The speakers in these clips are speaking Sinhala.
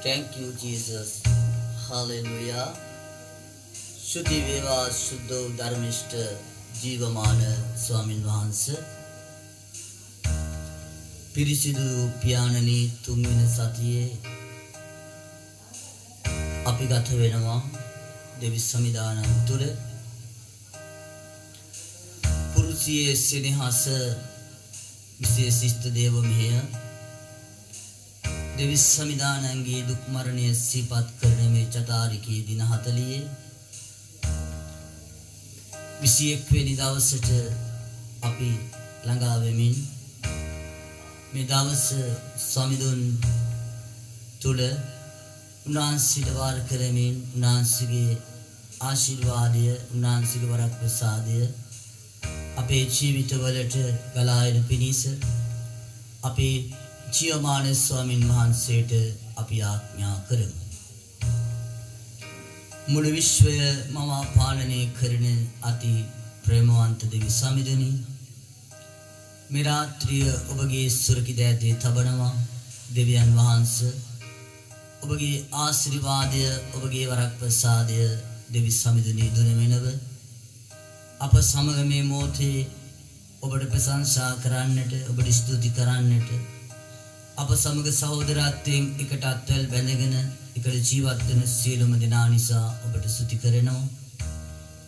Thank you, Jesus. Hallelujah. Shuddhi Veva Shuddho Dharmishta Jivamana Swamin Vahansa Pirisidu Piyanani Tumina Satye අපි ගත වෙනවා දෙවි සමිදානම් තුල පුරුෂයේ සෙනෙහස විශේෂිත දේව මෙහෙය දෙවි සමිදානන්ගේ දුක් මරණය සිහිපත් කරන මේ චතාරිකේ දින 40 21 වෙනි දවසට අපි ළඟා වෙමින් මේ දවස සමිඳුන් තුල උන්වහන්සේට වාර කරමින් උන්වහන්සේගේ ආශිර්වාදය උන්වහන්සේගේ වරක් ප්‍රසාදය අපේ ජීවිතවලට ගලා එන පිණිස අපේ ජීවමාන ස්වාමින් වහන්සේට අපි ආඥා කරමු. මුළු විශ්වය මම පාලනය කරන අති ප්‍රේමවන්ත දෙවි සමිඳුනි මේ රාත්‍රිය ඔබගේ සුරකිත ඇතේ තබනවා දෙවියන් වහන්සේ ඔබගේ ආශිර්වාදය ඔබගේ වරක් ප්‍රසාදය දෙවි සමිඳුනි දුනමෙනව අප සමග මේ මොහොතේ ඔබට ප්‍රශංසා කරන්නට ඔබට ස්තුති කරන්නට අප සමග සහෝදරත්වයෙන් එකට අත්වැල් බැඳගෙන එකට ජීවත් වෙන සියලුම දෙනා නිසා ඔබට ස්තුති කරනවා.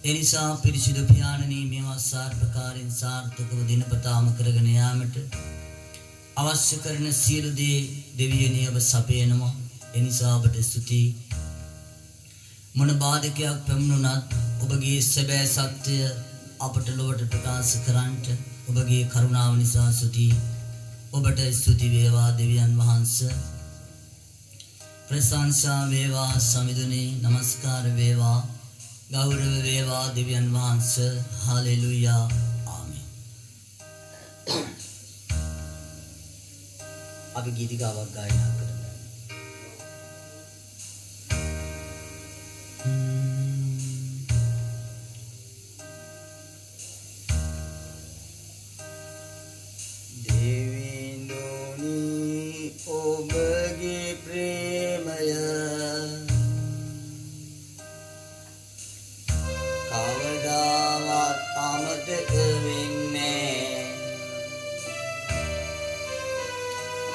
ඒ නිසා පිරිසිදු පියාණනි මේවා සාර්ථකාරයෙන් සාර්ථකව දිනපතාම කරගෙන යාමට අවශ්‍ය කරන සියලු දේ දෙවියනි ඔබ සපයනවා. ඒ නිසා ඔබට ස්තුතියි. මොන බාධකයක් පැමුණුණත් ඔබගේ සැබෑ සත්‍ය අපට ලොවට ප්‍රකාශ කරන්නට ඔබගේ කරුණාව නිසා ස්තුතියි. ඔබට ස්තුති වේවා දෙවියන් වහන්සේ. ප්‍රශංසා වේවා සමිඳුනි නමස්කාර වේවා ගෞරව වේවා දෙවියන් වහන්සේ. හලෙලූයා ආමේන්. අපි ගීතිකාවක් ගායනා කරමු.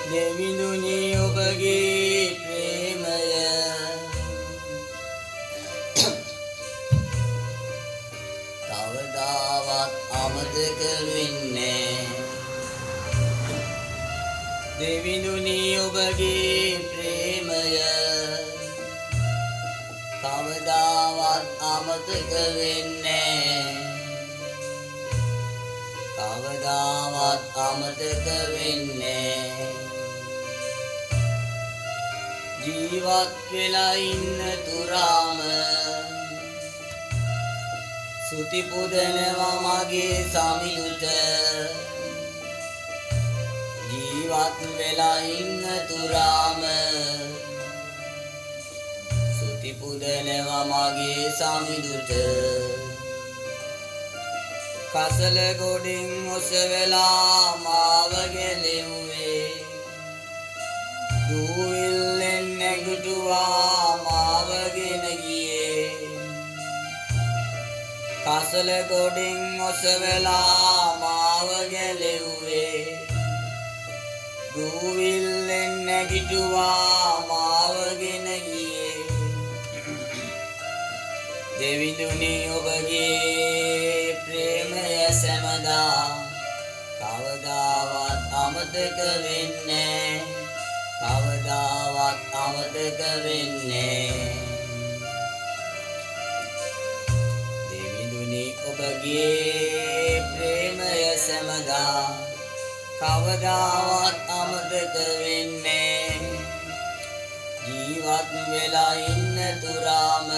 දෙවිඳුනි ඔබගේ ප්‍රේමය කවදාවත් අමතක වෙන්නේ දෙවිඳුනි ඔබගේ ප්‍රේමය කවදාවත් අමතක වෙන්නේ කවදාවත් අමතක වෙන්නේ ජීවත් වෙලා ඉන්න තුරාම සුති පුදනවා මගේ සමිඳුට ජීවත් වෙලා ඉන්න තුරාම සුති පුදනවා මගේ සමිඳුට කසල ගොඩින් ඔසවලා මාව ගෙලෙව්වේ දුවිල්ලෙන් නැගිටුවා මාවගෙන ගියේ කසල ගොඩින් ඔසවලා මාව ගැලෙව්වේ දුවිල්ලෙන් නැගිටුවා මාවගෙන ගියේ දෙවිඳුනි ඔබගේ ප්‍රේමය සැමදා කවදාවත් අමතක වෙන්නේ කවදාවත් අමතක වෙන්නේ දෙවිඳුනි ඔබගේ ප්‍රේමය සැමදා කවදාවත් අමතක වෙන්නේ ජීවත් වෙලා ඉන්න තුරාම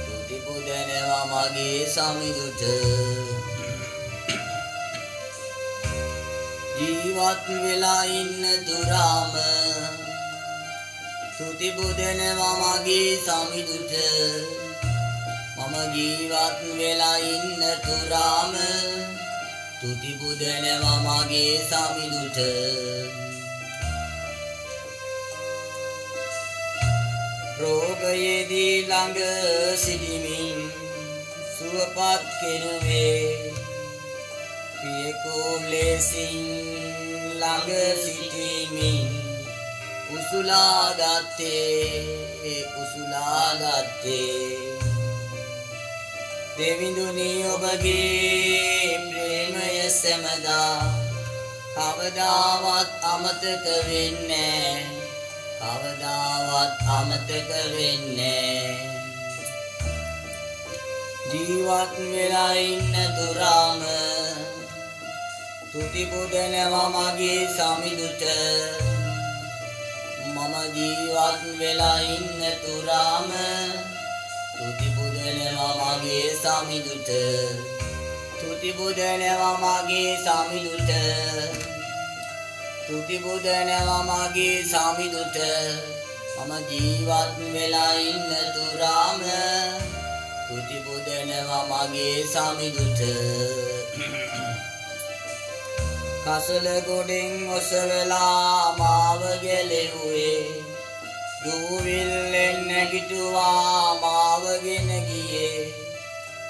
තුති පුදනවා මගේ සමිඳුට ජීවත් වෙලා ඉන්න තුරාම තුති පුදනවා මගේ සමිඳුට මම ජීවත් වෙලා ඉන්න තුරාම තුති පුදනවා මගේ සමිඳුට රෝගයේදී ළඟ සිටිමින් සුවපත් කෙරුවේ පියෙකු ලෙසින් ළඟ සිටිමින් උසුලා ගත්තේ දෙවිඳුනි ඔබගේ ප්‍රේමය සැමදා කවදාවත් අමතක වෙන්නේ ජීවත් වෙලා ඉන්න තුරාම තුති පුදනවා මගේ සමිඳුට මම ජීවත් වෙලා ඉන්න තුරාම තුති පුදනවා මගේ සමිඳුට තුති පුදනවා මගේ සමිඳුට තුති පුදනවා මගේ සමිඳුට මම ජීවත් වෙලා ඉන්න තුරාම තුති පුදනවා මගේ සමිඳුට කසල ගොඩෙන් ඔසවලා මාව ගැලෙව්වේ දූවිල්ලෙන් නැගිටුවා මාවගෙන ගියේ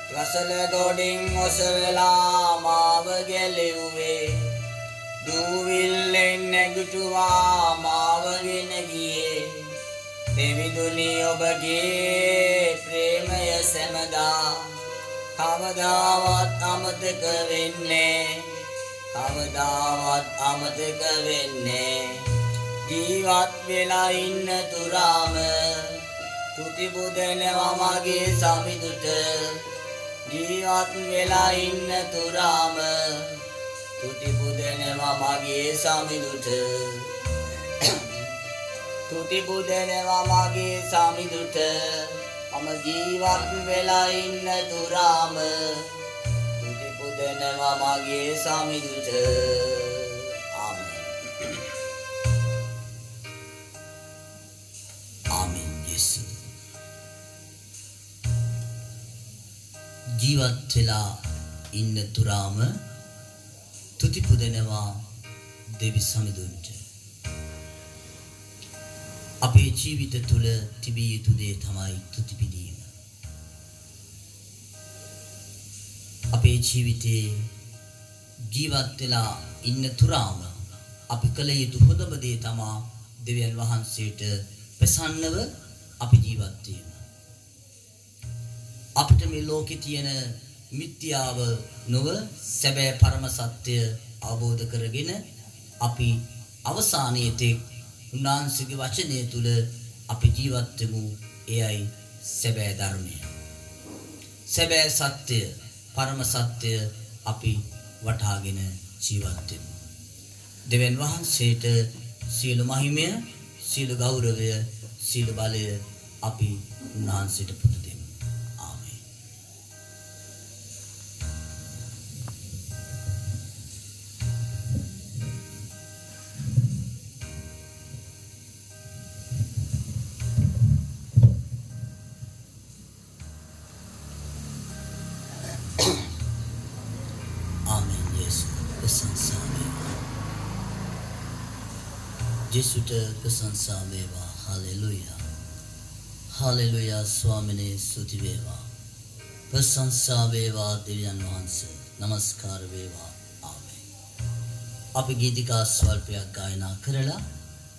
කසල ගොඩෙන් ඔසවලා මාව ගැලෙව්වේ දූවිල්ලෙන් නැගිටුවා මාවගෙන ගියේ දෙවිඳුනි ඔබගේ ප්‍රේමය සැමදා කවදාවත් අමතක වෙන්නේ ජීවත් වෙලා ඉන්න තුරාම තුති පුදනවා මගේ සමිඳුට ජීවත් වෙලා ඉන්න තුරාම තුති පුදනවා මගේ සමිඳුට තුති පුදනවා මගේ සමිඳුට මම ජීවත් වෙලා ඉන්න තුරාම තුති පුදනවා මගේ සමිඳුට ආමෙන් යේසු ජීවත් වෙලා ඉන්න තුරාම තුති පුදනවා දෙවි සමිඳුන්ට අපේ ජීවිත තුළ තිබිය යුතු දේ තමයි තුති පිදීම. අපේ ජීවිතේ ජීවත් වෙලා ඉන්න තුරාම අපි කළ යුතු හොඳම දේ තමයි දෙවියන් වහන්සේට ප්‍රසන්නව අපි ජීවත් වීම. අපිට මේ ලෝකේ තියෙන මිත්‍යාව නොව සැබෑ පරම සත්‍ය අවබෝධ කරගෙන අපි අවසානයේදී උන්වහන්සේගේ වචනය තුල අපි ජීවත් වෙමු. එයයි සැබෑ ධර්මය. සැබෑ සත්‍ය, පරම සත්‍ය අපි වටහාගෙන ජීවත් වෙමු. දෙවියන් වහන්සේට සියලු මහිමය, සියලු ගෞරවය, සියලු බලය අපි උන්වහන්සේට පුද දෙමු. ආමේන්. ජේසුට ප්‍රශංසා වේවා. හලෙලුයා. හලෙලුයා. ස්වාමිනේ ස්තුති වේවා. ප්‍රශංසා වේවා දෙවියන් වහන්සේ. නමස්කාර වේවා. ආමේන්. අපි ගීතිකා ස්වල්පයක් ගායනා කරලා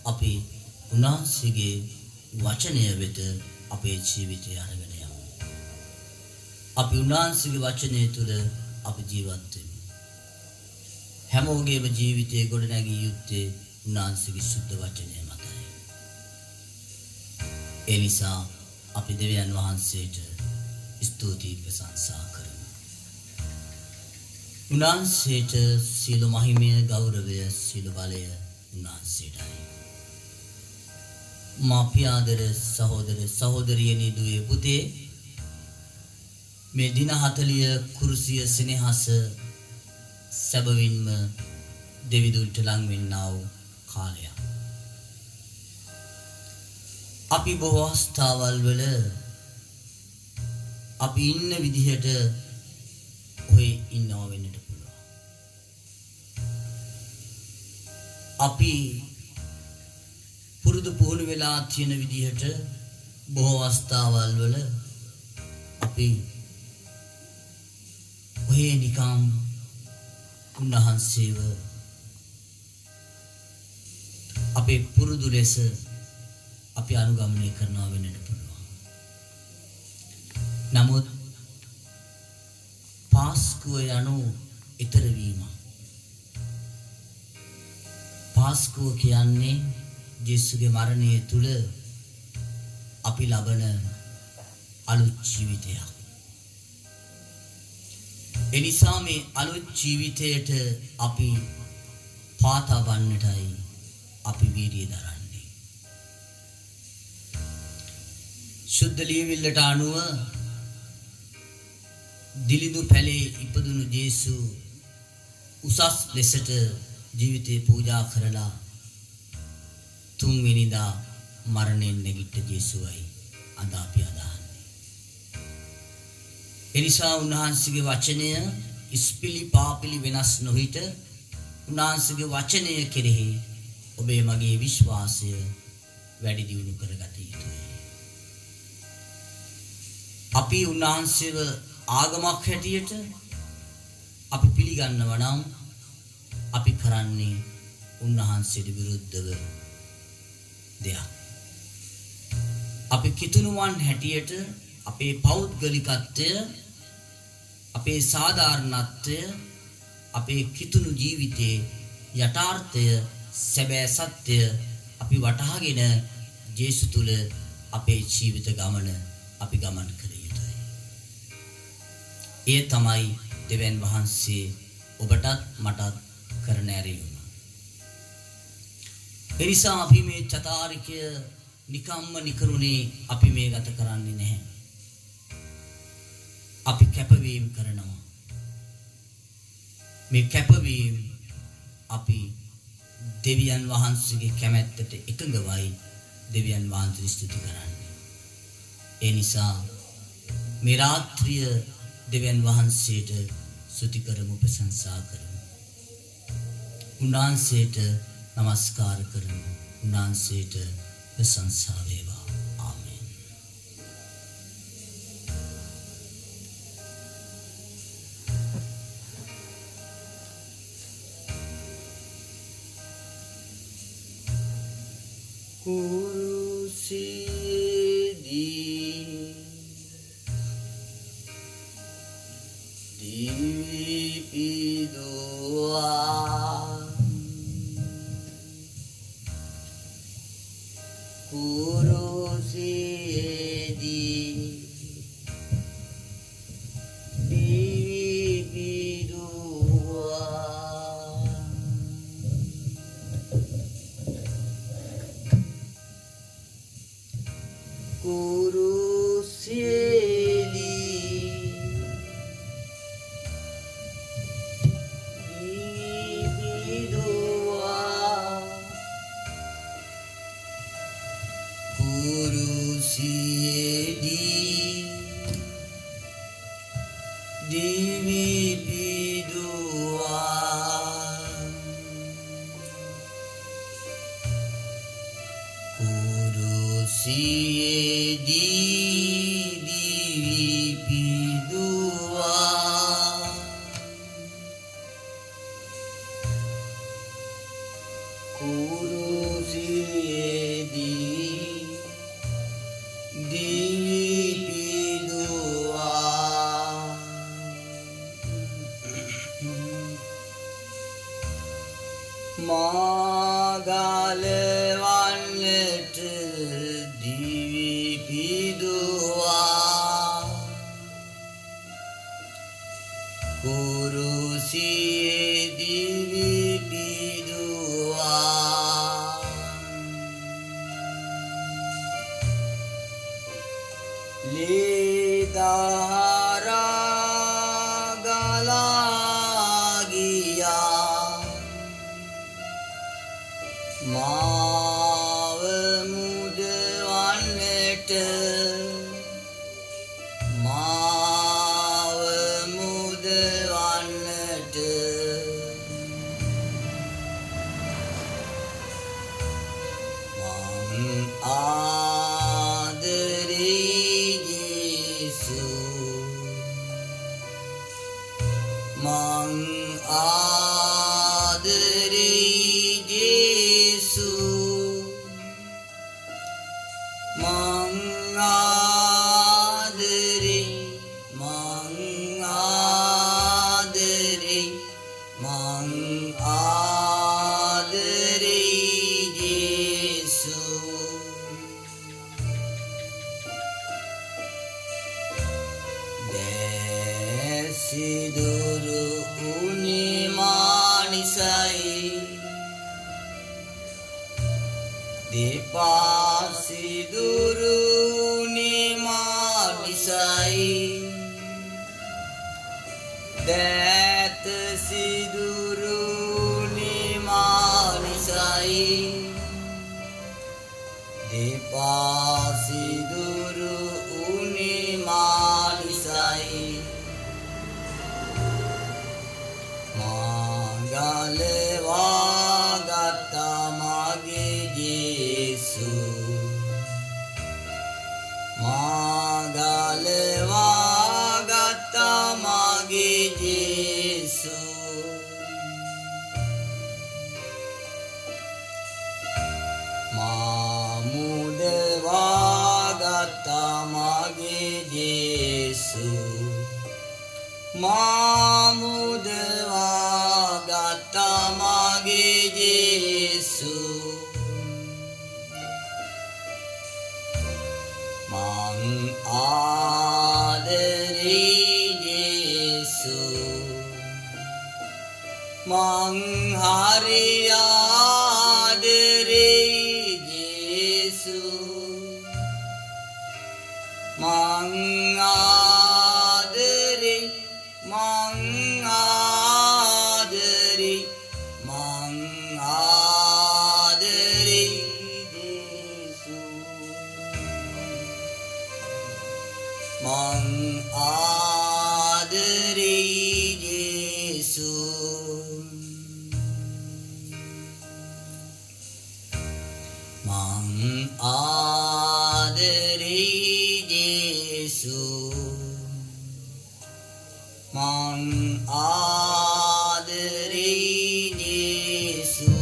අපි උන්වහන්සේගේ වචනය වෙත අපේ ජීවිතය අරගෙන යමු. අපි උන්වහන්සේගේ වචනය තුළ අපි ජීවත් වෙමු. හැමෝගේම ජීවිතයේ ගොඩනැගී යුත්තේ උන්වහන්සේගේ සුද්ධ වචනය මතයි. ඒ නිසා අපි දෙවියන් වහන්සේට ස්තුති ප්‍රශංසා කරමු. උන්වහන්සේට සියලු මහිමය, ගෞරවය, සියලු බලය උන්වහන්සේටයි. මා පියාදර සහෝදර සහෝදරියනි, දුවේ පුතේ, මේ දින 40 කුරුසිය සෙනෙහස සැබවින්ම දෙවිදුන්ට ලං වෙන්නා වූ කාලයක්. අපි බොහෝ අවස්ථාවල් වල අපි ඉන්න විදිහට ඔය ඉන්නව වෙන්නට පුළුවන්. අපි පුරුදු පුහුණු වෙලා තියෙන විදිහට බොහෝ අවස්ථාවල් වල අපි ඔහේ නිකම් උන්වහන්සේව අපේ පුරුදු ලෙස අපි අනුගමනය කරනවා වෙන්නට පුළුවන්. නමුත් පාස්කුව යනු ඊතර වීම. පාස්කුව කියන්නේ ජේසුගේ මරණය තුල අපි ලබන අලුත් ජීවිතයක්. එනිසා මේ අලුත් ජීවිතයට අපි පාතා වන්නටයි අපි වීර්යය දරන්නේ. සුද්ධ ලියවිල්ලට අනුව දිලිඳු පැලේ ඉපදුණු ජේසු උසස් ලෙසට ජීවිතේ පූජා කරලා තුන්වෙනිදා මරණයෙන් නැගිට ජේසුවයි අද අපි අදහන්නේ. එනිසා උන්වහන්සේගේ වචනය ඉස්පිලි පාපිලි වෙනස් නොහිට උන්වහන්සේගේ වචනය කෙරෙහි ඔබේ මගේ විශ්වාසය වැඩි දියුණු කරගත යුතුයි. අපි උන්වහන්සේව ආගමක් හැටියට අපි පිළිගන්නවා නම් අපි කරන්නේ උන්වහන්සේට විරුද්ධව දෙයක්. අපි කිතුණුවන් හැටියට අපේ පෞද්ගලිකත්වය, අපේ සාධාරණත්වය, අපේ කිතුණු ජීවිතයේ යථාර්ථය, සැබෑ සත්‍ය අපි වටහාගෙන ජේසු තුල අපේ ජීවිත ගමන අපි ගමන් කර යුතුයි. ඒ තමයි දෙවියන් වහන්සේ ඔබටත් මටත් කරන ඇරීම. එනිසා අපි මේ චතාරිකය නිකම්ම නිකරුණේ අපි මේ ගත කරන්නේ නැහැ. අපි කැපවීම කරනවා. මේ කැපවීම අපි දෙවියන් වහන්සේගේ කැමැත්තට එකඟවයි දෙවියන් වහන්සේ ස්තුති කරන්නේ. ඒ නිසා මේ රාත්‍රිය දෙවියන් වහන්සේට ස්තුති කරමු, ප්‍රශංසා කරමු. උන්වහන්සේට නමස්කාර කරමු. උන්වහන්සේට ප්‍රශංසා වේවා. ආමේන්. කුරුසියේදී දීපිදුවා කුරුසියේදී දීපිදුවා මාගලවන්නට දිවිපිදුවා කුරුසියේ දිවිපිදුවා ලේදහරා ගලා ගියා මාව මුදවන්නට මාව මුදවන්නට මං ආදරේ දෙපා සිදුරු නිමානිසයි දෑත සිදුරු නිමානිසයි දෙපා සිදුරු නිමානිසයි මාගලවා ගත්තා මගේ ජේසු මාගලවා ගත්තා මගේ ජේසු මාමුදවා ගත්තා මගේ ජේසු මාමුදවා ගත්තා මගේ ජේසු මං ආදරේ ජේසු මං හරි ආදරේ ජේසු මං ආදරේ මං ආදරේ මං ආදරේ ජේසු මං ආදරේ ජේසු මං ආදරේ ජේසු මං ආදරේ ජේසු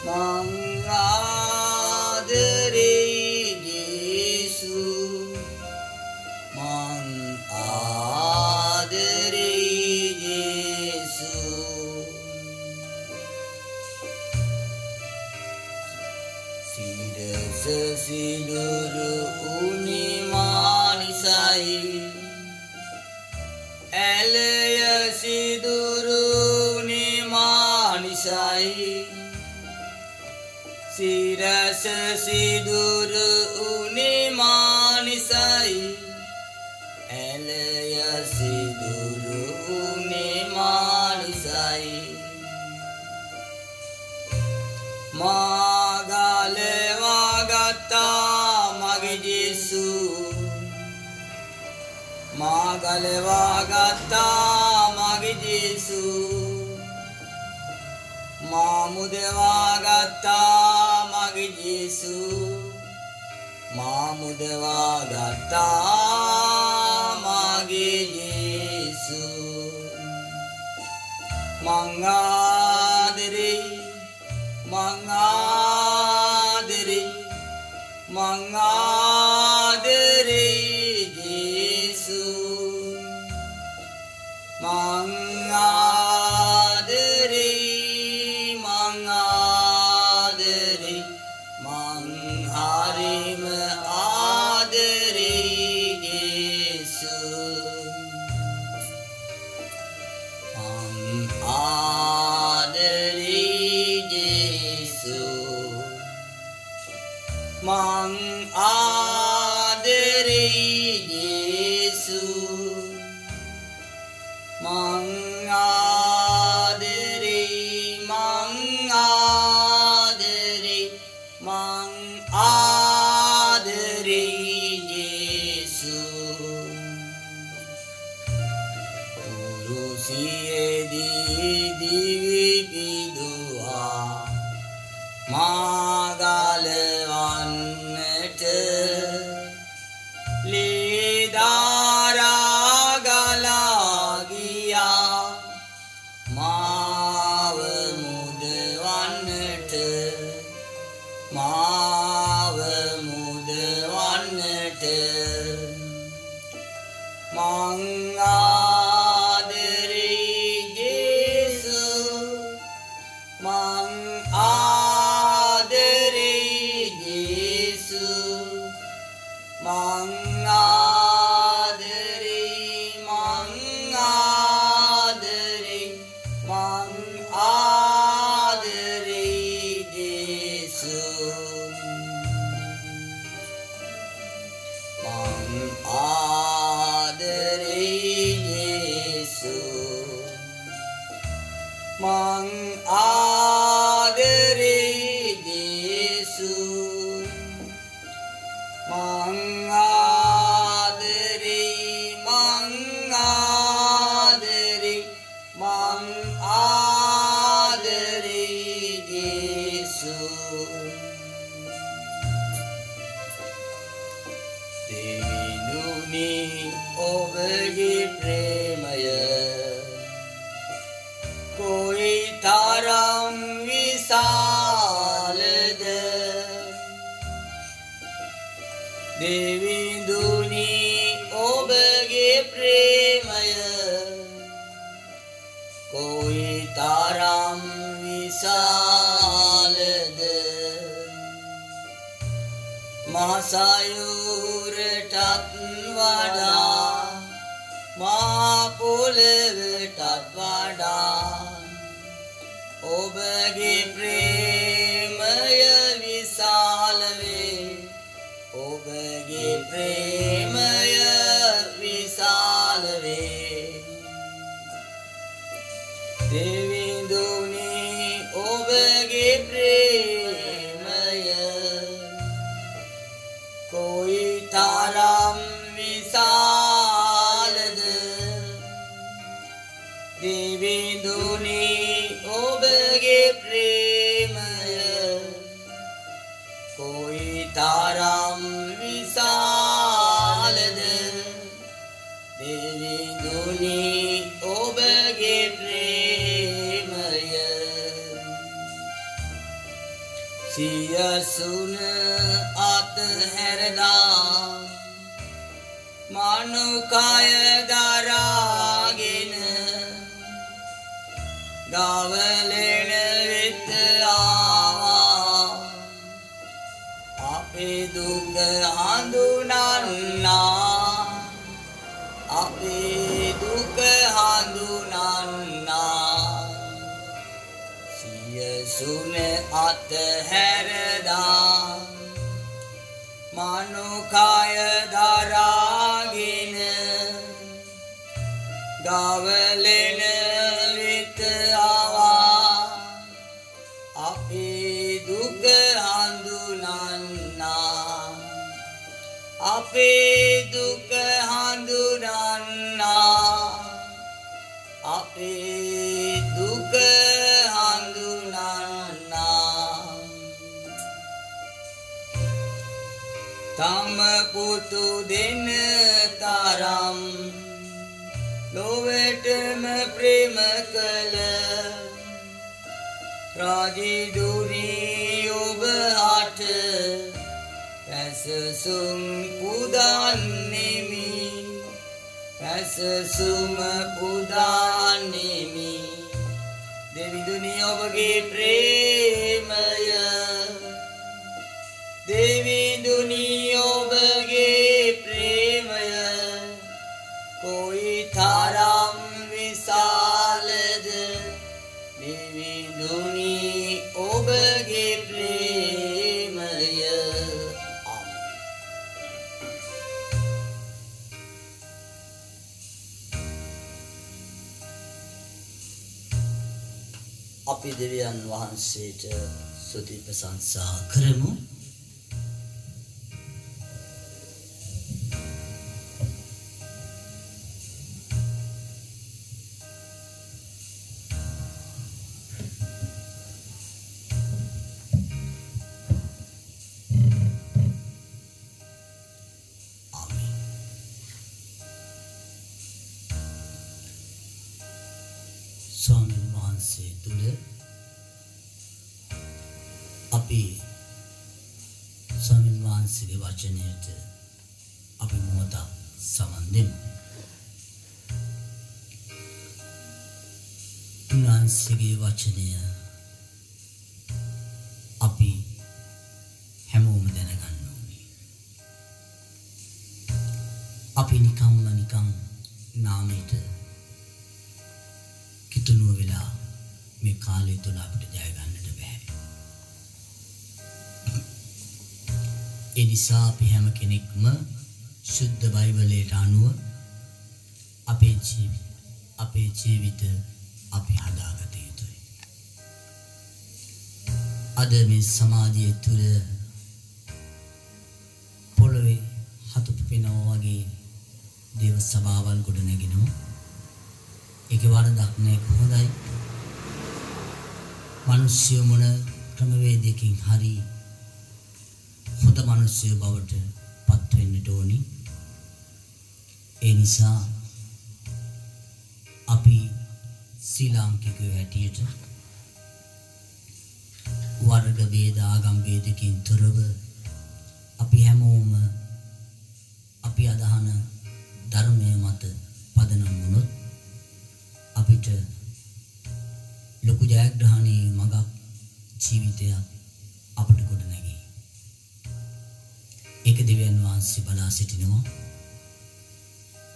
මං ආදරේ ජේසු මං ආදරේ ජේසු සිරස සිදුරු උනිමානිසයි ඇලය සිදුරු නිමානිසයි සිරස සිදුරු උනිමානිසයි ඇලය සිදුරු උනිමානිසයි මාගලවා ගත්තා මගේ ජේසු මාගලවා ගත්තා මගේ ජේසු මාමුදවා ගත්තා මගේ ජේසු මාමුදවා ගත්තා මගේ ජේසු මං ආදරේ මං ආදරේ මං ආදරේ ජේසු මං ආදරේ මං ආදරේ මං හරිම ආදරේ ජේසු මං ආදරේ ජේසු මං ආදරේ ජේසු මං ආදරේ මං ආදරේ මං ආදරේ ජේසු කුරුසියේදී දිවි පිදුවා මාගලවන්නට ලේදාරා ගලා ගියා මාව මුදවන්නට මාව මුදවන්නට මං ආදරේ ජේසු මං ආදරේ මං ආදරේ ජේසු මං ආදරේ මං ආදරේ මං ආදරේ ජේසු දෙවිඳුනි ඔබගේ ප්‍රේමය कोई तारम विशालद देविंदुनी ओबगे प्रेमय कोई तारम विशालद महासायुर टत्वाडा महापुलव टत्वाडा ඔබගේ ප්‍රේමය විශාල වේ ඔබගේ ප්‍රේමය විශාල වේ දෙවිඳුනි ඔබගේ ප්‍රේමය කොයි තරම් විශාලද දෙවිඳුනි ඔබගේ ප්‍රේමය කොයි තරම් විශාලද දෙවිඳුනි ඔබගේ ප්‍රේමය සියසුන අතහැරලා මනුකය දරාගෙන ගවලෙන වෙත ආවා අපේ දුක හඳුනන්නා අපේ දුක හඳුනන්නා සියසුන අතහැරදා මනුකය දරාගෙන ගවලෙන වෙත ආවා අපේ දුක හඳුනන්නා අපේ දුක හඳුනන්නා අපේ දුක හඳුනන්නා තම පුතු දෙන තරම් ලොවටම ප්‍රේම කළ රාජිදුනි ඔබ හට පැසසුම් පුදන්නෙමි පැසසුම පුදන්නෙමි දෙවිඳුනි ඔබගේ ප්‍රේමය දෙවිඳුනි ඔබගේ ප්‍රේමය कोई තරම් විශාලද දෙවිඳුනි ඔබගේ ප්‍රේමය අපි දෙවියන් වහන්සේට ස්තුති ප්‍රශංසා කරමු ස්වාමීන් වහන්සේ තුල අපි ස්වාමීන් වහන්සේගේ වචනයට අපි මොහොතක් සමන් දෙමු. උන්වහන්සේගේ වචනය අපි හැමෝම දැනගන්න ඕනේ. අපි නිකන් නාමයට කිතුණුව වෙලා මේ කාලය තුල අපිට ජය ගන්නට බෑ. ඒ නිසා අපි හැම කෙනෙක්ම සුද්ධ බයිබලයට අනුව අපේ ජීවිත අපි හදාගත යුතුයි. අද මේ සමාජය තුළ පොළොවේ හතු පිපෙනවා වගේ දේව සභාවල් ගොඩ නැගෙනවා. ඒකේ වරදක් නෑ, හොඳයි. මිනිස්සු මොන ක්‍රමවේදයකින් හරි හොඳ මිනිස්සු බවට පත් වෙන්නට ඕනි. ඒ නිසා අපි ශ්‍රී ලාංකිකයෝ හැටියට වර්ග ભેද ආගම් ભેදකින් තොරව අපි හැමෝම අපි අදහන ධර්මය මත පදනම් වුණොත් අපිට ලොකු ජයග්‍රහණී මඟක් ජීවිතයක් අපට ගොඩ නැගී. ඒක දෙවියන් වහන්සේ බලා සිටිනවා.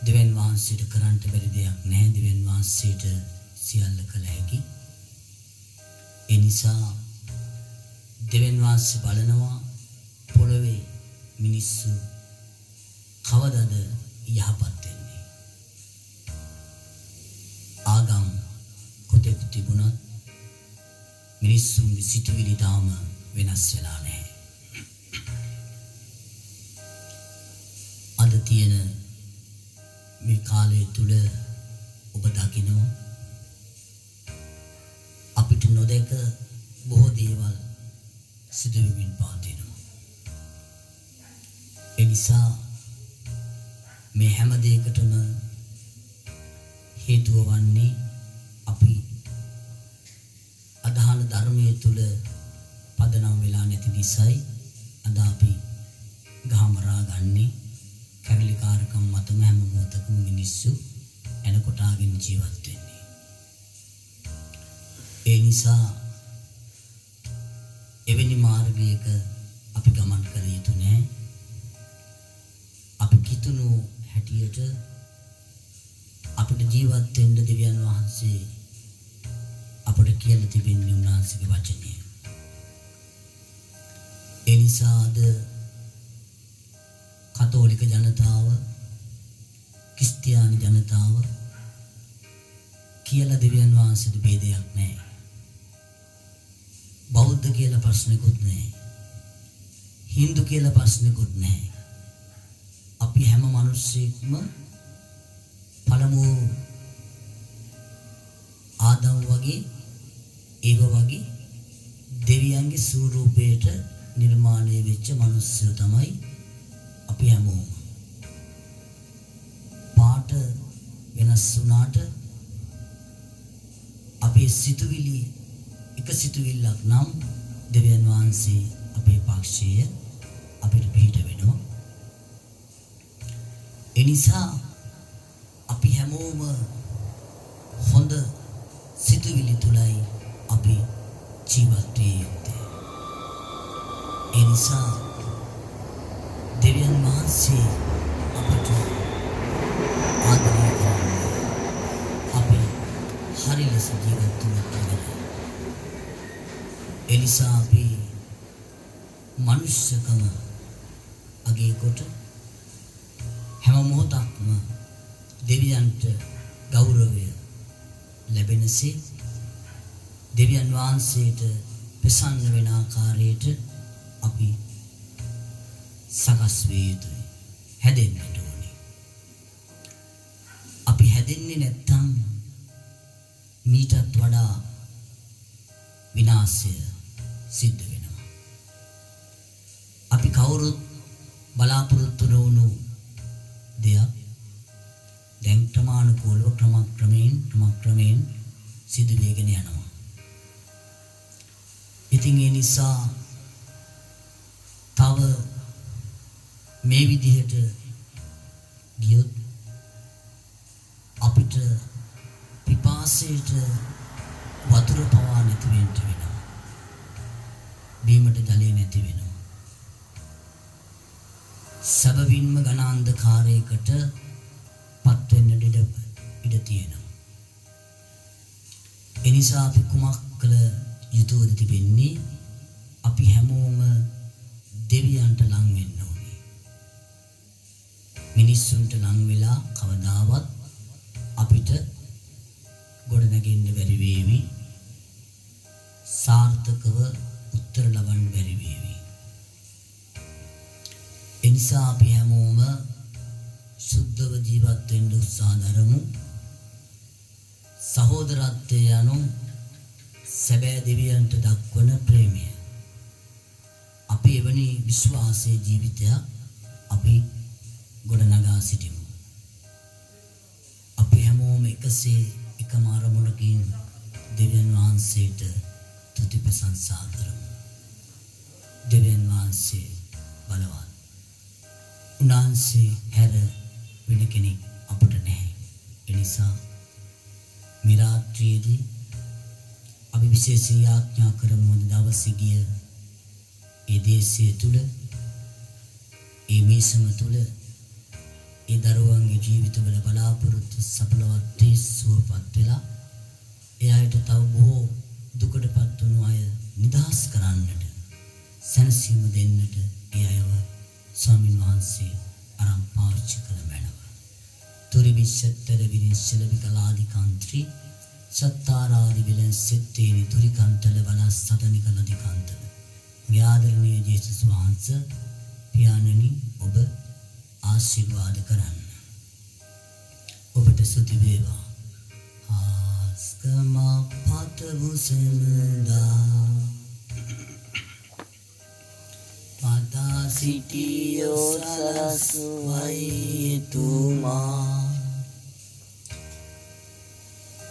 දෙවියන් වහන්සේට කරන්නට බැරි දෙයක් නැහැ. දෙවියන් වහන්සේට සියල්ල කළ හැකි. ඒ නිසා දෙවියන් වහන්සේ බලනවා පොළොවේ මිනිස්සු කවදද යහපත් වෙන්නේ. ආගම් කොතෙක් තිබුණත් මිනිස්සුන්ගේ සිතුවිලි තාම වෙනස් වෙලා නැහැ. අද තියෙන මේ කාලය තුල ඔබ දකිනවා අපිට නොදැක බොහෝ දේවල් සිදු වෙමින් පවතිනවා. ඒ නිසා මේ හැම දෙයකටම හේතුව වන්නේ අපි අදහන ධර්මයේ තුල පදනම් වෙලා නැති නිසායි අද අපි ගහමරා ගන්නේ. කැරලිකාරකම් මතම හැම මොහොතකම මිනිස්සු එනකොටාගෙන ජීවත් වෙන්නේ. ඒ නිසා එවැනි මාර්ගයක අපි ගමන් කළ යුතු නැහැ. අපි කිතුණු හැටියට අපිට ජීවත් වෙන්න දෙවියන් වහන්සේ අපට කියලා තිබෙන්නේ උන්වහන්සේගේ වචනය. ඒ නිසා අද කතෝලික ජනතාව, ක්‍රිස්තියානි ජනතාව කියලා දෙවියන් වහන්සේට ભેදයක් නැහැ. බෞද්ධ කියලා ප්‍රශ්නකුත් නැහැ. හින්දු කියලා ප්‍රශ්නකුත් නැහැ. අපි හැම මිනිස්සෙක්ම පළමු ආදම් වගේ ඒව වගේ දෙවියන්ගේ ස්වරූපයට නිර්මාණය වෙච්ච මිනිස්සු තමයි අපි හැමෝම. පාට වෙනස් වුණාට අපේ සිතුවිලි එක සිතුවිල්ලක් නම් දෙවියන් වහන්සේ අපේ පක්ෂය අපිට පිට වෙනවා. ඒ නිසා අපි හැමෝම හොඳ සිතුවිලි තුලයි අපි ජීවත් වෙ යුත්තේ. ඒ නිසා දෙවියන් වහන්සේ අපට ආදරය කරන්නේ අපි හරි ලෙස ජීවත් වෙන්න. ඒ නිසා අපි මනුෂ්‍යකම අගේ කොට හැම මොහොතක්ම දෙවියන්ට ගෞරවය ලැබෙනසේ දෙවියන් වහන්සේට ප්‍රසන්න වෙන ආකාරයට අපි සකස් වේ යුතුයි. හැදෙන්නට ඕනේ. අපි හැදෙන්නේ නැත්නම් මීටත් වඩා විනාශය සිද්ධ වෙනවා. අපි කවුරුත් බලාපොරොත්තු නොවුණු දෙයක් දැන් ක්‍රමානුකූලව ක්‍රමක්‍රමයෙන් සිදු වෙගෙන යනවා. ඉතින් ඒ නිසා තව මේ විදිහට ගියොත් අපිට පිපාසයට වතුර පවා නැති වෙනවා. බීමට ජලය නැති වෙනවා. සබවින්ම ඝන අන්ධකාරයකට පත් වෙන්න ඉඩ තියෙනවා. ඒ නිසා අපි කුමක් කළ යුතුද තිබෙන්නේ? අපි හැමෝම දෙවියන්ට ලං වෙන්න ඕනේ. මිනිස්සුන්ට ලං වෙලා කවදාවත් අපිට ගොඩනගෙන්න බැරි වේවි. සාර්ථකව උත්තර ලබන්න බැරි වේවි. ඒ නිසා අපි හැමෝම සුද්ධව ජීවත් වෙන්න උත්සාහ දරමු. සහෝදරත්වය යනු සැබෑ දෙවියන්ට දක්වන ප්‍රේමය. අපි එවැනි විශ්වාසයේ ජීවිතයක් අපි ගොඩනගා සිටිමු. අපි හැමෝම එකසේ එකම අරමුණකින් දෙවියන් වහන්සේට තුති ප්‍රශංසා කරමු. දෙවියන් වහන්සේ බලවත්. උන්වහන්සේ හැර වෙන කෙනෙක් අපට නැහැ. ඒ නිසා මේ රාත්‍රියේදී අපි විශේෂයෙන් යාඥා කරමු දවසේ ගිය ඒ දේශය තුල ඒ මිසම තුල ඒ දරුවන්ගේ ජීවිතවල බලාපොරොත්තු සඵලවත් සුවපත් වෙලා ඒ අයට තව බොහෝ දුකටපත් වුණු අය නිදහස් කරන්නට සැනසීම දෙන්නට ඒ අයව ස්වාමීන් වහන්සේ අරන් පාවිච්චි කළ මැනව. තුරිවිස්සතර විනිශ්චල විකලාදිකාන්ත්‍රි සත්තාරාදි විලන් සෙත්තේනි තුරිකන්තල බලස් සතනිකල දිකාන්තල. ආදරණීය ජේසුස් වහන්සේ පියාණනි ඔබ ආශිර්වාද කරන්න. ඔබට ස්තුති වේවා. ආස්කම පතමු සෙමදා පතා සිටියෝ සලස්වයි තුමා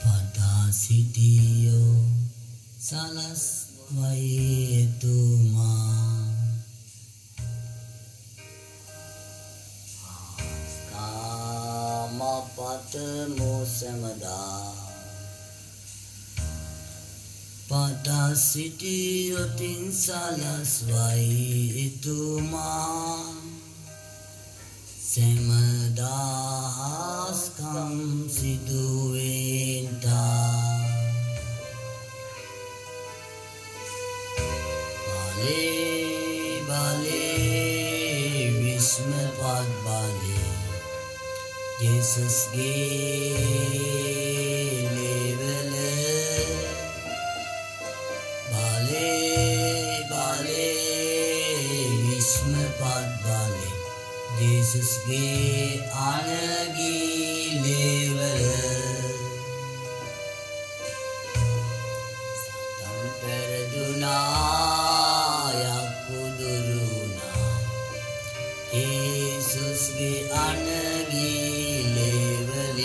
පතා සිටියෝ සලස්වයි තුමා ආස්කම පතමු සෙමදා පතා සිටියොතින් සලස්වයි එතුමා සෙමදාස්කම් සිදුවෙන්ටා බලේ බලේ විස්මපත් බලේ ජේසුස්ගේ Jesus ge anagi level satan perduna yakuduruna Jesus ge anagi level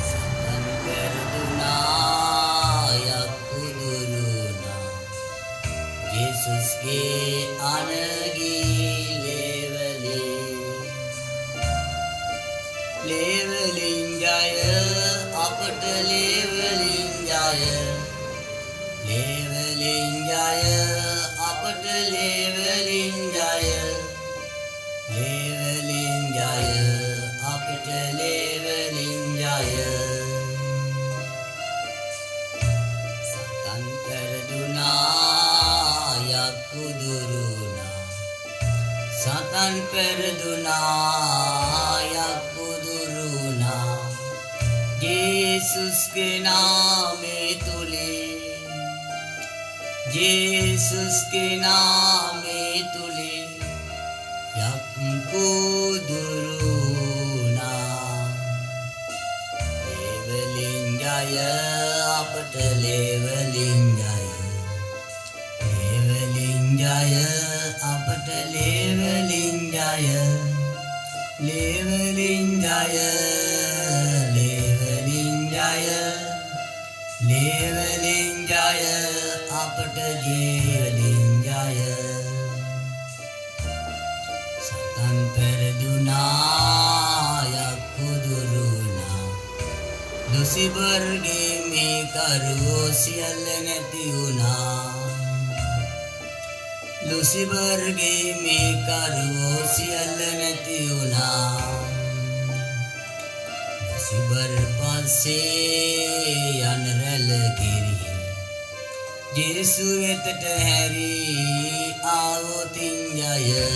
satan perduna yakuduruna Jesus ge anagi leveling jaya apat leveling jaya leveling jaya apat leveling jaya leveling jaya apat leveling jaya satan perduna yakuduruna satan perduna yakuduruna Jesus ke naame tule Jesus ke naame tule yakuduruna leveling jaya apat leveling jaya leveling jaya apat leveling jaya leveling jaya leveling jaya leveling jaya apat leveling jaya satan perduna yakuduruna dusibarge me karu sial neti una Luciferge me karu sial neti una Lucifer passe anrel giri Jesu etat hari aao tinjaya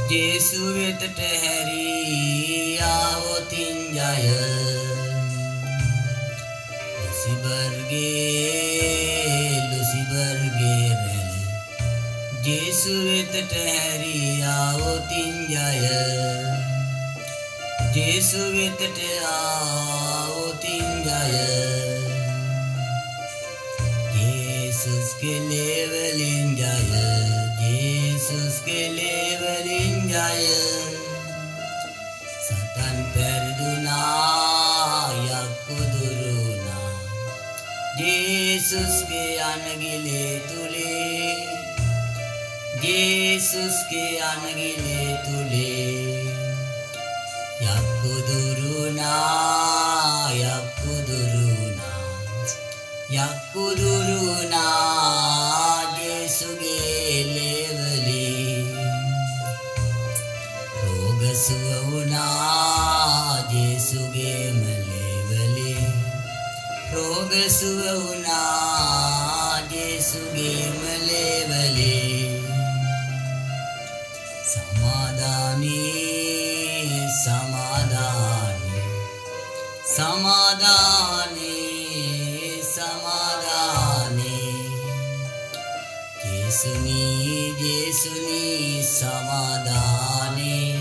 Jesu etat hari aao tinjaya ලුසිබර්ගේ රැළ ජේසු වෙතට හැරී ආවොතින් ජය ජේසු වෙතට ආවොතින් ජය ජේසුස්ගේ ලේවලින් ජය ජේසුස්ගේ ලේවලින් ජය සතන් පෙරදුනා යකුදුරුනා ජේසුස්ගේ අනගිලේ තුලේ ජේසුස්ගේ අනගිලේ තුලේ යකුදුරුනා යකුදුරුනා යකුදුරුනා ජේසුගේ ලේවලේ රෝග සුව වුණා ජේසුගේ ලේවලේ රෝග සුව වුණා ජේසුගේ ලේවලේ සමාදානේ සමාදානේ සමාදානේ සමාදානේ ජේසුනී ජේසුනී සමාදානේ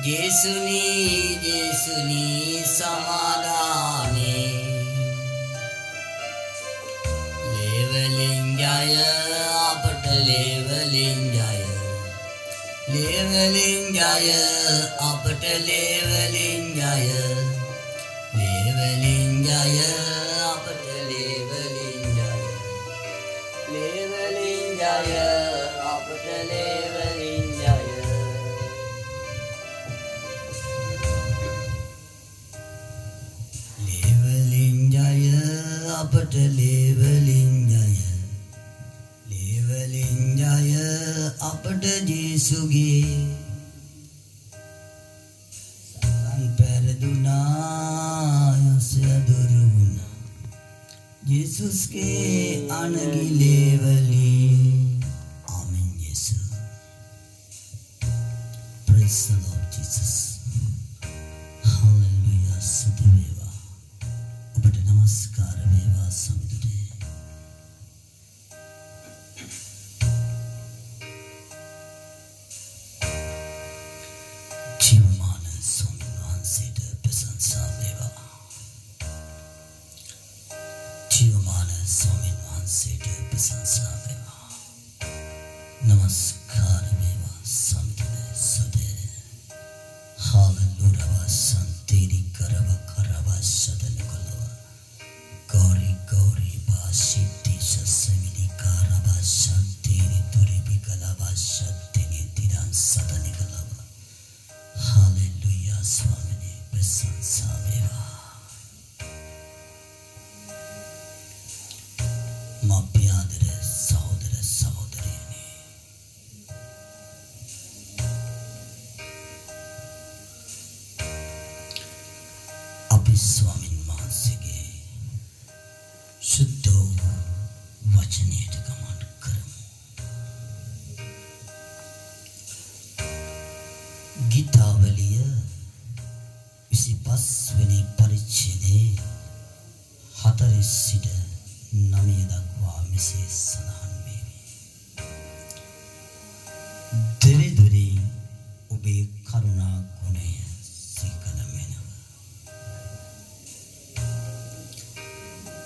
ජේසුනී ජේසුනී සමාදානේ ලේවලින් ජය අපට ලේවලින් ජය ලේවලින් ජය අපට ලේවලින් ජය ලේවලින් ජය අපට ලේවලින් ජය ලේවලින් ජය අපට ලේවලින් ජය ලේවලින් ජය අපට ලේවලින් ජය ලේවලින් ජය අපට ජේසුගේ සතන් පෙරදුනා යසදුරු වුණා ජේසුස්ගේ අනගිලේවලින් ආමෙන් යේසු praise the Lord Jesus hallelujah සුදු වේවා ඔබට නමස්කාර වේවා සමිතුනේ ජීවමාන ස්වාමීන් වහන්සේට ප්‍රශංසා වේවා ජීවමාන ස්වාමීන් වහන්සේට ප්‍රශංසා වේවා නමස්කාර වේවා සමිතුනේ සදේ හාලෙලූයා සන්තිරි කරව කරව සදන කලව ගෝරි ගෝරි වාසිති සසමිනි කරව සන්තිරි තුරිබි කලව සත්තිනි තිරන් සදන කලව හාලෙලූයා ස්වාමීනි ප්‍රශංසා වේවා මාපියාදර සහෝදර සහෝදරියනි අපි ස්වාමීන් වහන්සේගේ සුද්ධ වචනයට ගමන් කරමු ගීතාවලිය 25 වෙනි පරිච්ඡේදයේ 4 සිට 9 දක්වා මෙසේ සඳහන් වේ. දෙවිදුරි ඔබේ කරුණා ගුණය සිකල මෙනව.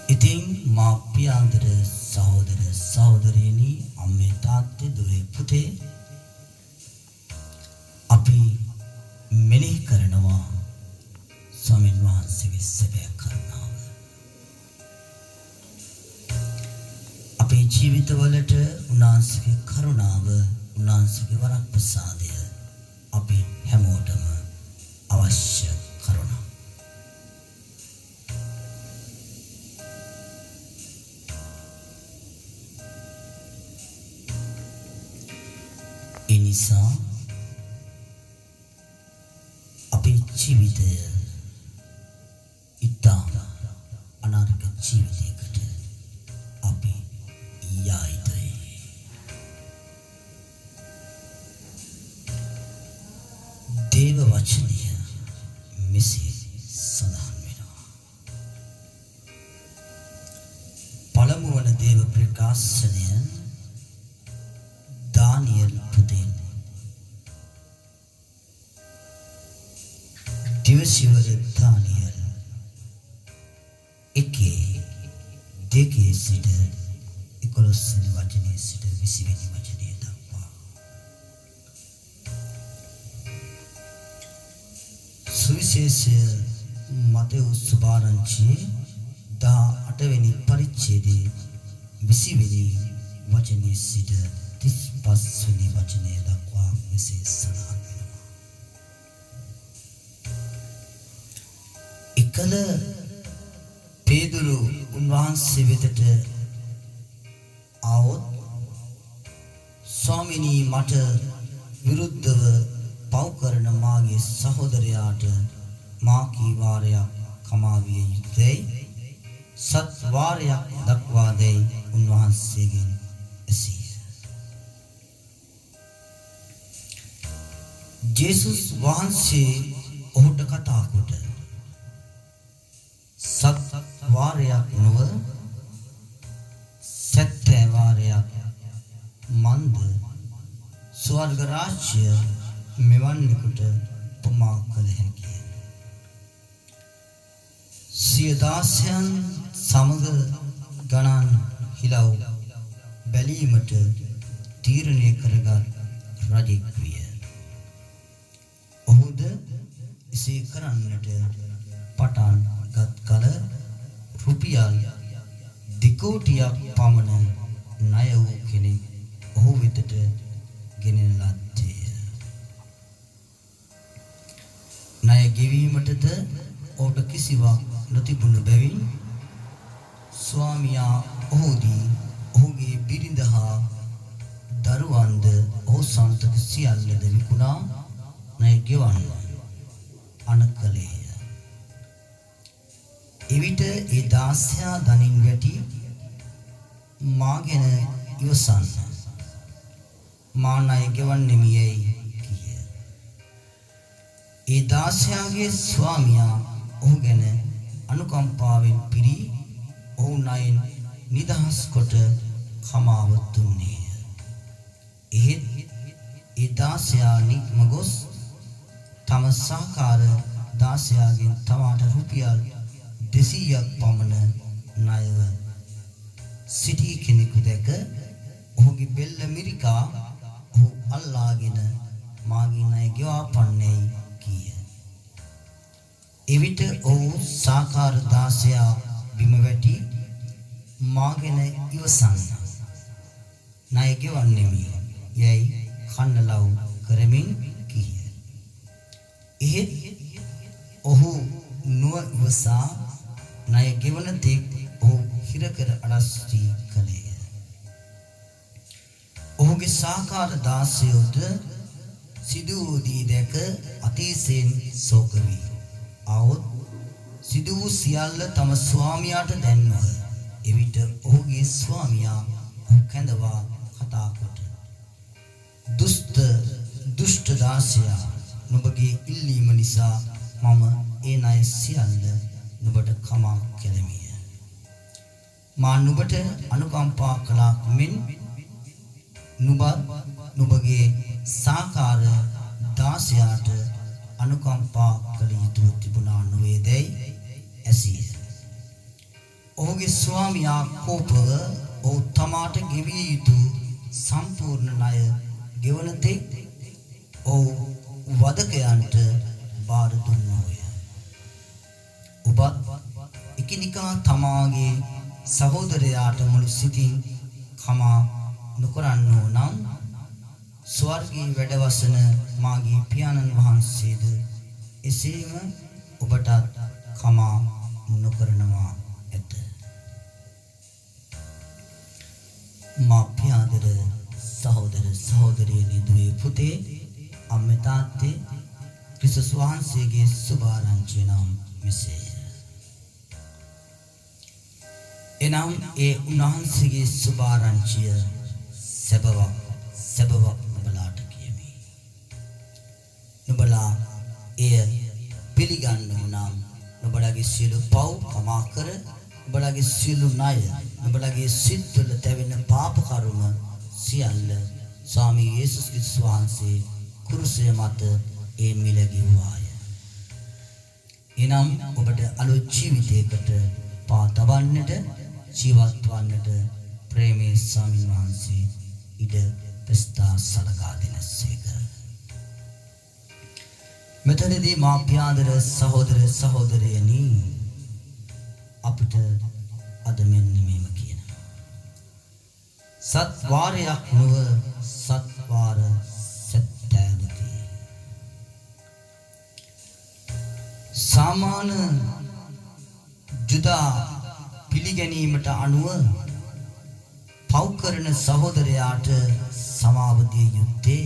ඉතින් මා පියාදර සහෝදර සහෝදරියනි අම්මේ තාත්තේ දුවේ පුතේ අපි මෙනෙහි කරනවා ස්වාමීන් වහන්සේගේ සැබෑ කරුණාව. අපේ ජීවිතවලට උන්වහන්සේගේ කරුණාව උන්වහන්සේගේ වරප්‍රසාදය අපි හැමෝටම අවශ්‍ය කරුණා. ඒ නිසා අපේ ජීවිතය ඉතාම අනාර්ග ජීවිතයකට අපි යා යුතුයි. දේව වචනය මෙසේ සඳහන් වෙනවා. ශාසනය දානියෙල් පුතේ දිවසිවර දානියෙල් එකේ දෙකේ සිට 11 වෙනි වචනයේ සිට 20 වෙනි වචනය දක්වා සුවිශේෂය මතෙවුස් සුභාරංචියේ 18 වෙනි පරිච්ඡේදයේ 20 වෙනි වචනයේ සිට 35 වෙනි වචනය දක්වා මෙසේ සඳහන් වෙනවා. එකල පේදුරු උන්වහන්සේ වෙතට ආවොත් ස්වාමිනී මට විරුද්ධව පව් කරන මාගේ සහෝදරයාට මා කී වාරයක් කමා විය යුතුයි සත් වාරයක් දක්වා දෙයි උන්වහන්සේගෙන් ඇසී. ජේසුස් වහන්සේ ඔහුට කතා කොට සත් වාරයක් නොව 70 වාරයක් මන්ද ස්වර්ග රාජ්‍ය මෙවන්නෙකුට උපමා කළ හැකිය. සිය දාසයන් සමග ගණන් හිලව් බැලීමට තීරණය කරගත් රජෙක් විය. ඔහුද එසේ කරන්නට පටන් ගත් කල රුපියල් 2 කෝටියක් පමණ ණය වූ කෙනෙක් ඔහු වෙතට ගෙනෙන ලද්දේය. ණය ගෙවීමටද ඔහුට කිසිවක් නොතිබුණු බැවින් ස්වාමියා ඔහුගේ බිරිඳ හා දරුවන්ද ඔහු සම්පත සියල්ලද විකුණා ණය ගෙවන්න අනකලේය. එවිට ඒ දාසයා දනින් වැටි මාගෙන ඉවසන්න මා ණය ගෙවන්නෙමි යයි කිය. ඒ දාසයාගේ ස්වාමියා ඔහු ගැන අනුකම්පාවෙන් පිරි ඔහු ණයෙන් නිදහස් කොට කමාව දුන්නේය. එහෙත් ඒ දාසයා නික්ම ගොස් තම සහකාර දාසයාගෙන් තමාට රුපියල් 200ක් පමණ ණයව සිටි කෙනෙකු දැක ඔහුගේ බෙල්ල මිරිකා ඔහු අල්ලාගෙන මාගේ ණය ගෙවා පන්නේ කීය. එවිට ඔහු සහකාර දාසයා බිම වැටි මාගෙන ඉවසන්න ණය ගෙවන්නෙමි යයි කන්නලව් කරමින් කීය. එහෙත් ඔහු නුව ඉවසා ණය ගෙවන තෙක් ඔහු හිර කර අඩස්ටි කළේය. ඔහුගේ සහකාර දාසයෝද සිදු වූ දී දැක අතිශයින් ශෝක වී ආවොත් සිදු වූ සියල්ල තම ස්වාමියාට දැන්වහ. එවිට ඔහුගේ ස්වාමියා ඔහු කැඳවා කතා කොට දුෂ්ට දාසයා නුඹගේ ඉල්ලීම නිසා මම ඒ ණය සියල්ල නුඹට කමා කෙරෙමි. මා නුඹට අනුකම්පා කළා මෙන් නුඹත් නුඹගේ සහකාර දාසයාට අනුකම්පා කළ යුතු තිබුණා නොවේදයි ඇසීය. ඔහුගේ ස්වාමියා කෝපව ඔහු තමාට ගෙවිය යුතු සම්පූර්ණ ණය ගෙවන තෙක් ඔහු වදකයන්ට බාර දුන්නෝය. ඔබත් එකිනෙකා තමාගේ සහෝදරයාට මුළු සිතින් කමා නොකරන්නෝ නම් ස්වර්ගයේ වැඩවසන මාගේ පියාණන් වහන්සේද එසේම ඔබටත් කමා නොකරනවා ඇත. මා පියාදර සහෝදර සහෝදරියනි දුවේ පුතේ අම්මේ තාත්තේ ක්‍රිස්තුස් වහන්සේගේ සුභාරංචිය නම් මෙසේය. එනම් ඒ උන්වහන්සේගේ සුභාරංචිය සැබවක් නුඹලාට කියමි. නුඹලා එය පිළිගන්නෝ නම් නුඹලාගේ සියලු පව් කමා කර නුඹලාගේ සියලු ණය නුඹලාගේ සිත්වල තැවෙන පාප කර්ම සියල්ල ස්වාමී යේසුස් ක්‍රිස්තුස් වහන්සේ කුරුසය මත ඒ මිල ගිව්වාය. එනම් ඔබට අලුත් ජීවිතයකට පා තබන්නට ජීවත් වන්නට ප්‍රේමී ස්වාමීන් වහන්සේ ඉඩ ප්‍රස්ථා සලකා දෙනසේක. මෙතනදී මාපියාදර සහෝදර සහෝදරයනි අපිට අද මෙන්න මේම කියනවා. සත් වාරයක් නොව සත් වාර 70. සාමාන්‍ය ජුදා පිළිගැනීමට අනුව පව් කරන සහෝදරයාට සමාව දිය යුත්තේ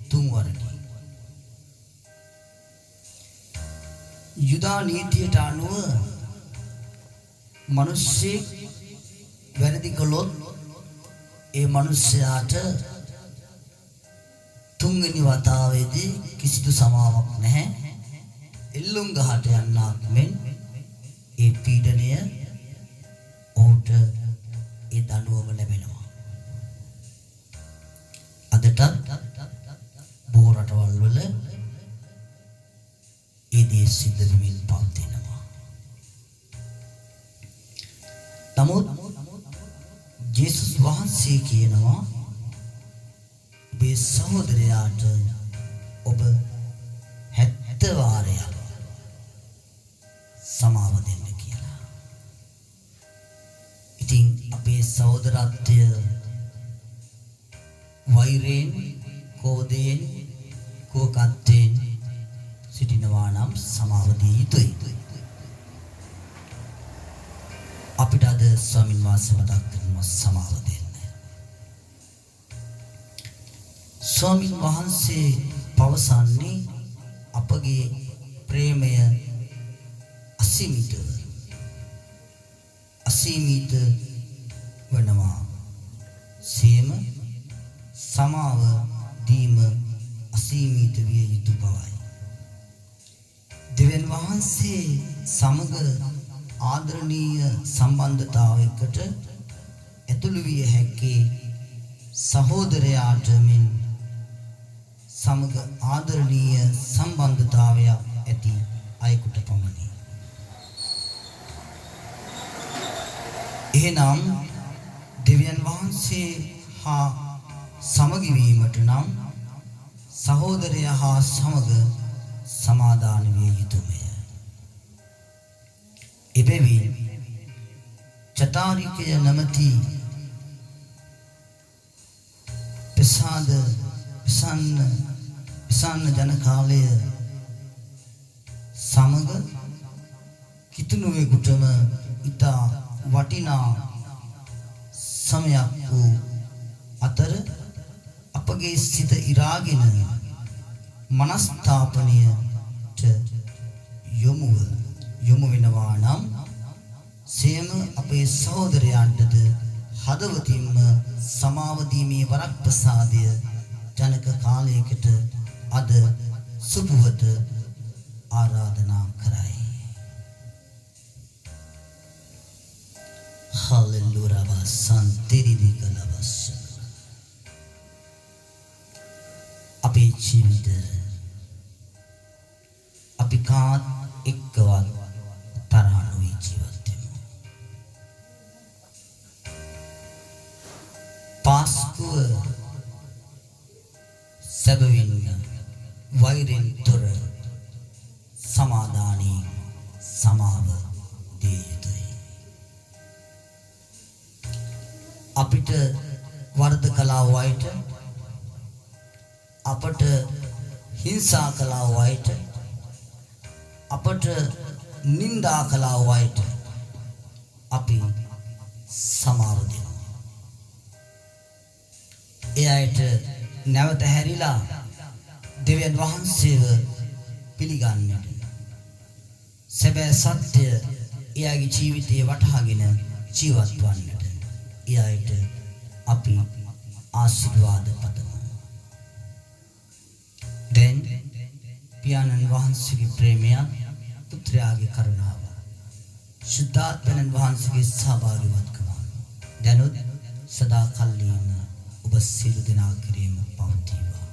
3 වරකි. යුදා නීතියට අනුව මිනිස්සෙක් වැරදි කළොත් ඒ මිනිසයාට 3 වෙනි වතාවේදී කිසිදු සමාවක් නැහැ. එල්ලුම් ගහට යන්නක් මෙන් ඒ පීඩනය ඔහුට ඒ දඬුවම ලැබෙනවා. අදටත් බොහෝ රටවල් වල ඒ දේ සිද්ධ වෙමින් පවතිනවා. නමුත් ජේසුස් වහන්සේ කියනවා ඔබේ සහෝදරයාට ඔබ 70 වාරයක් සමාව දෙන්න කියලා. ඉතින් අපේ සහෝදරත්වය වෛරයෙන්, කෝපයෙන්, කෝකත්වයෙන් සිටිනවා නම් සමාව දිය යුතුයි. අපිට අද ස්වාමීන් වහන්සේ මතක් කරනවා සමාව දෙන්න. ස්වාමීන් වහන්සේ පවසන්නේ අපගේ ප්‍රේමය අසීමිත වෙනවා. සියම සමාව දීම අසීමිත විය යුතු බවයි. දෙවියන් වහන්සේ සමග ආදරණීය සම්බන්ධතාවයකට ඇතුළු විය හැකි සහෝදරයාට මෙන් සමග ආදරණීය සම්බන්ධතාවයක් ඇති අයෙකුට පමණි. එහෙනම් දෙවියන් වහන්සේ හා සමගි වීමට නම් සහෝදරයා හා සමග සමාදාන විය යුතුය. එබැවින් චතාරිකය නමැති ප්‍රසන්න ජන කාලය සමග කිතුණුවෙකුටම ඉතා වටිනා සමයක් වූ අතර අපගේ සිත ඉරාගෙන මනස්ථාපනයට යොමු වෙනවා නම් සියම අපේ සහෝදරයන්ටද හදවතින්ම සමාව දීමේ වරක් ප්‍රසාදය ජනක කාලයකට අද සුබවත ආරාධනා කරයි. හලෙලුයා සන්තිරිදිකලවස්ස. අපේ ජීවිත අපි කාත් එක්කවත් තරහ නොවී ජීවත් වෙමු. පාස්කුව සැබවින්ම වෛරෙන් තොර සමාදානී සමාව දිය යුතුයි. අපිට වරද කළා වයිට, අපට හිංසා කළා වයිට, අපට නින්දා කළා වයිට අපි සමාව දෙනවා. ඒ අයට නැවත හැරිලා දෙවියන් වහන්සේව පිළිගන්නට, සැබෑ සත්‍ය එයාගේ ජීවිතයේ වටහාගෙන ජීවත් වන්නට ඒ අයට අපි ආශිර්වාද පතමු. දැන් පියාණන් වහන්සේගේ ප්‍රේමය, පුත්‍රයාගේ කරුණාව शुद्धात्මයන් වහන්සේගේ සහභාගීවත්කම දැනුත් සදා කල්ලීම ඔබ සියලු දෙනා කෙරෙහිම පවතිවා.